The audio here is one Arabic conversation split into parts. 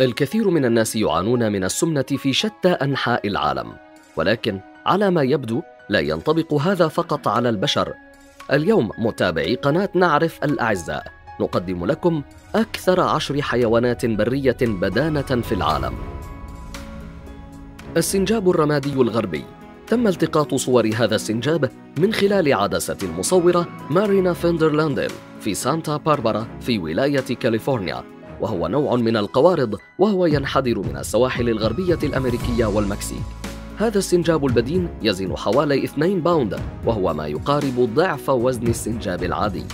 الكثير من الناس يعانون من السمنة في شتى أنحاء العالم، ولكن على ما يبدو لا ينطبق هذا فقط على البشر. اليوم متابعي قناة نعرف الأعزاء نقدم لكم أكثر 10 حيوانات برية بدانة في العالم. السنجاب الرمادي الغربي. تم التقاط صور هذا السنجاب من خلال عدسة المصورة مارينا فيندرلاندن في سانتا باربرا في ولاية كاليفورنيا، وهو نوع من القوارض وهو ينحدر من السواحل الغربية الأمريكية والمكسيك. هذا السنجاب البدين يزن حوالي 2 باوند، وهو ما يقارب ضعف وزن السنجاب العادي.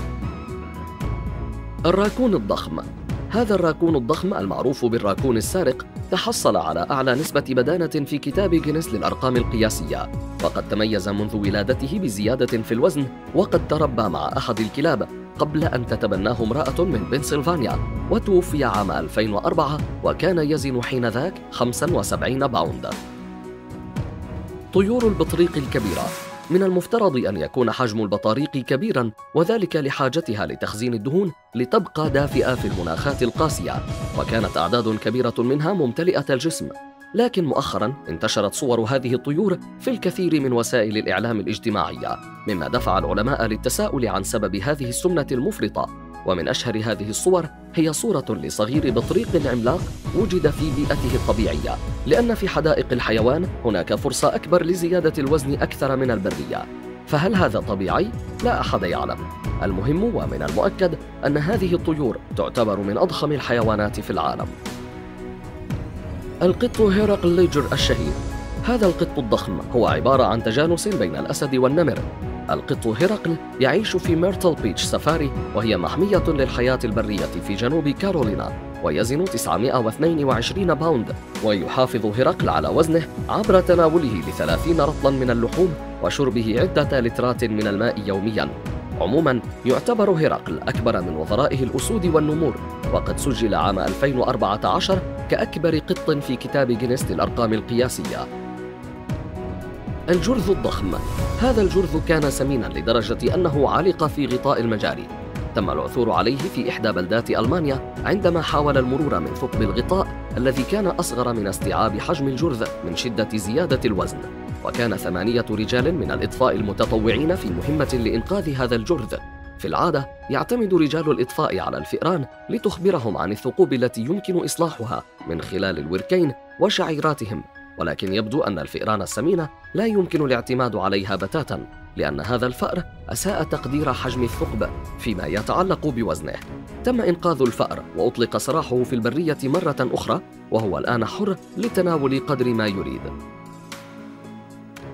الراكون الضخم. هذا الراكون الضخم المعروف بالراكون السارق تحصل على أعلى نسبة بدانة في كتاب جينيس للأرقام القياسية، وقد تميز منذ ولادته بزيادة في الوزن، وقد تربى مع أحد الكلاب قبل أن تتبناه امرأة من بنسلفانيا، وتوفي عام 2004 وكان يزن حينذاك 75 باوند. طيور البطريق الكبيرة. من المفترض أن يكون حجم البطاريق كبيراً، وذلك لحاجتها لتخزين الدهون لتبقى دافئة في المناخات القاسية، وكانت أعداد كبيرة منها ممتلئة الجسم. لكن مؤخراً انتشرت صور هذه الطيور في الكثير من وسائل الإعلام الاجتماعية، مما دفع العلماء للتساؤل عن سبب هذه السمنة المفرطة. ومن أشهر هذه الصور هي صورة لصغير بطريق عملاق وجد في بيئته الطبيعية، لأن في حدائق الحيوان هناك فرصة أكبر لزيادة الوزن أكثر من البرية. فهل هذا طبيعي؟ لا أحد يعلم. المهم ومن المؤكد أن هذه الطيور تعتبر من أضخم الحيوانات في العالم. القط هيراقل ليجر الشهير. هذا القط الضخم هو عبارة عن تجانس بين الأسد والنمر. القط هيراقل يعيش في ميرتل بيتش سفاري، وهي محمية للحياة البرية في جنوب كارولينا، ويزن 922 باوند. ويحافظ هيراقل على وزنه عبر تناوله ل30 رطلا من اللحوم وشربه عدة لترات من الماء يوميا. عموما يعتبر هيراقل أكبر من وزرائه الأسود والنمور، وقد سجل عام 2014 كأكبر قط في كتاب جينيس للأرقام القياسية. الجرذ الضخم. هذا الجرذ كان سمينا لدرجة أنه علق في غطاء المجاري. تم العثور عليه في إحدى بلدات ألمانيا عندما حاول المرور من ثقب الغطاء الذي كان أصغر من استيعاب حجم الجرذ من شدة زيادة الوزن. وكان 8 رجال من الإطفاء المتطوعين في مهمة لإنقاذ هذا الجرذ. في العادة يعتمد رجال الإطفاء على الفئران لتخبرهم عن الثقوب التي يمكن إصلاحها من خلال الوركين وشعيراتهم، ولكن يبدو أن الفئران السمينة لا يمكن الاعتماد عليها بتاتا، لأن هذا الفأر أساء تقدير حجم الثقب فيما يتعلق بوزنه. تم إنقاذ الفأر وأطلق سراحه في البرية مرة أخرى، وهو الآن حر لتناول قدر ما يريد.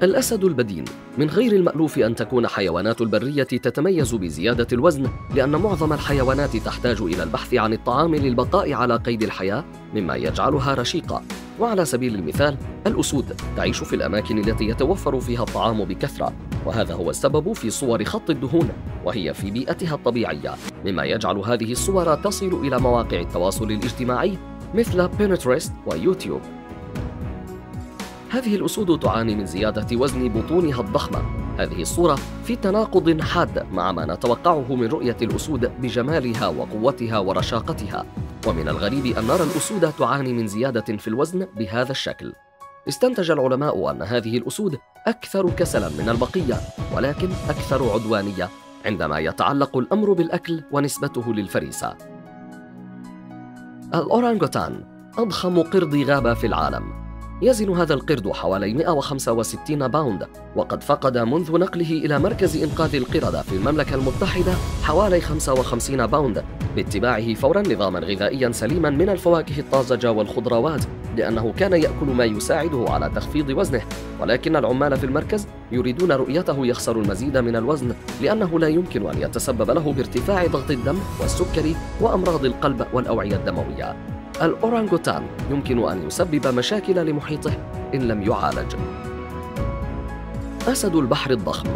الأسد البدين. من غير المألوف أن تكون حيوانات البرية تتميز بزيادة الوزن، لأن معظم الحيوانات تحتاج إلى البحث عن الطعام للبقاء على قيد الحياة، مما يجعلها رشيقة. وعلى سبيل المثال الأسود تعيش في الأماكن التي يتوفر فيها الطعام بكثرة، وهذا هو السبب في صور خط الدهون وهي في بيئتها الطبيعية، مما يجعل هذه الصور تصل إلى مواقع التواصل الاجتماعي مثل بينترست ويوتيوب. هذه الأسود تعاني من زيادة وزن بطونها الضخمة. هذه الصورة في تناقض حاد مع ما نتوقعه من رؤية الأسود بجمالها وقوتها ورشاقتها. ومن الغريب أن نرى الأسود تعاني من زيادة في الوزن بهذا الشكل. استنتج العلماء أن هذه الأسود أكثر كسلاً من البقية، ولكن أكثر عدوانية عندما يتعلق الأمر بالأكل ونسبته للفريسة. الأورانغوتان. أضخم قرد غابة في العالم. يزن هذا القرد حوالي 165 باوند، وقد فقد منذ نقله إلى مركز إنقاذ القردة في المملكة المتحدة حوالي 55 باوند، باتباعه فوراً نظاماً غذائياً سليماً من الفواكه الطازجة والخضروات، لأنه كان يأكل ما يساعده على تخفيض وزنه. ولكن العمال في المركز يريدون رؤيته يخسر المزيد من الوزن، لأنه لا يمكن أن يتسبب له بارتفاع ضغط الدم والسكري وأمراض القلب والأوعية الدموية. الأورانغوتان يمكن أن يسبب مشاكل لمحيطه إن لم يعالج. أسد البحر الضخم.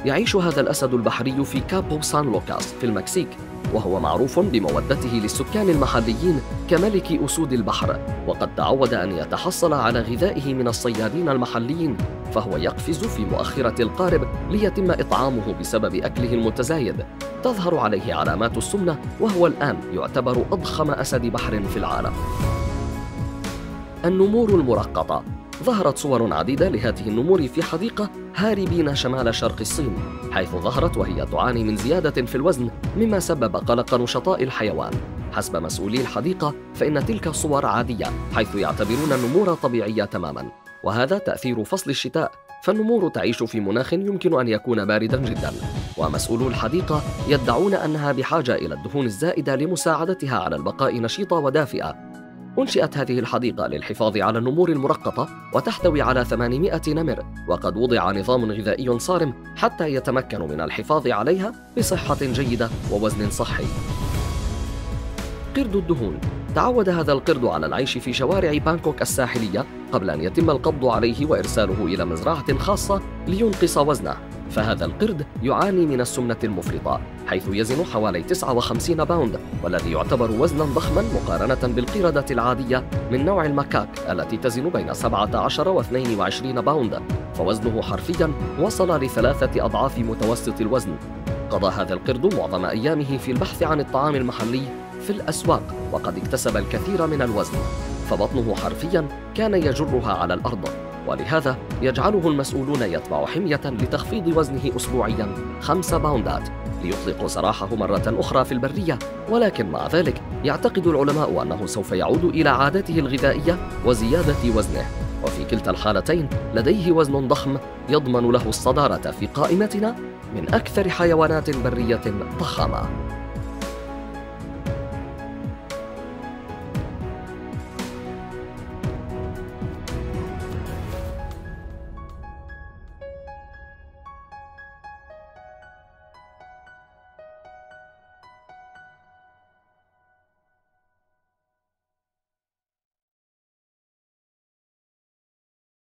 يعيش هذا الأسد البحري في كابو سان لوكاس في المكسيك، وهو معروف بمودته للسكان المحليين كملك أسود البحر، وقد تعود أن يتحصل على غذائه من الصيادين المحليين، فهو يقفز في مؤخرة القارب ليتم إطعامه بسبب أكله المتزايد. تظهر عليه علامات السمنة، وهو الآن يعتبر أضخم أسد بحر في العالم. النمور المرقطة. ظهرت صور عديدة لهذه النمور في حديقة هاربين شمال شرق الصين، حيث ظهرت وهي تعاني من زيادة في الوزن مما سبب قلق نشطاء الحيوان. حسب مسؤولي الحديقة فإن تلك الصور عادية، حيث يعتبرون النمور طبيعية تماماً، وهذا تأثير فصل الشتاء، فالنمور تعيش في مناخ يمكن أن يكون بارداً جداً. ومسؤولو الحديقة يدعون أنها بحاجة إلى الدهون الزائدة لمساعدتها على البقاء نشيطة ودافئة. أنشئت هذه الحديقة للحفاظ على النمور المرقطة، وتحتوي على 800 نمر، وقد وضع نظام غذائي صارم حتى يتمكنوا من الحفاظ عليها بصحة جيدة ووزن صحي. قرد الدهون. تعود هذا القرد على العيش في شوارع بانكوك الساحلية قبل أن يتم القبض عليه وإرساله إلى مزرعة خاصة لينقص وزنه. فهذا القرد يعاني من السمنة المفرطة، حيث يزن حوالي 59 باوند، والذي يعتبر وزناً ضخماً مقارنة بالقردة العادية من نوع المكاك التي تزن بين 17 و 22 باوند، فوزنه حرفياً وصل ل3 أضعاف متوسط الوزن. قضى هذا القرد معظم أيامه في البحث عن الطعام المحلي في الأسواق، وقد اكتسب الكثير من الوزن، فبطنه حرفياً كان يجرها على الأرض، ولهذا يجعله المسؤولون يتبع حمية لتخفيض وزنه أسبوعياً 5 باوندات ليطلقوا سراحه مرة أخرى في البرية. ولكن مع ذلك يعتقد العلماء أنه سوف يعود إلى عادته الغذائية وزيادة وزنه، وفي كلتا الحالتين لديه وزن ضخم يضمن له الصدارة في قائمتنا من أكثر حيوانات برية ضخامة.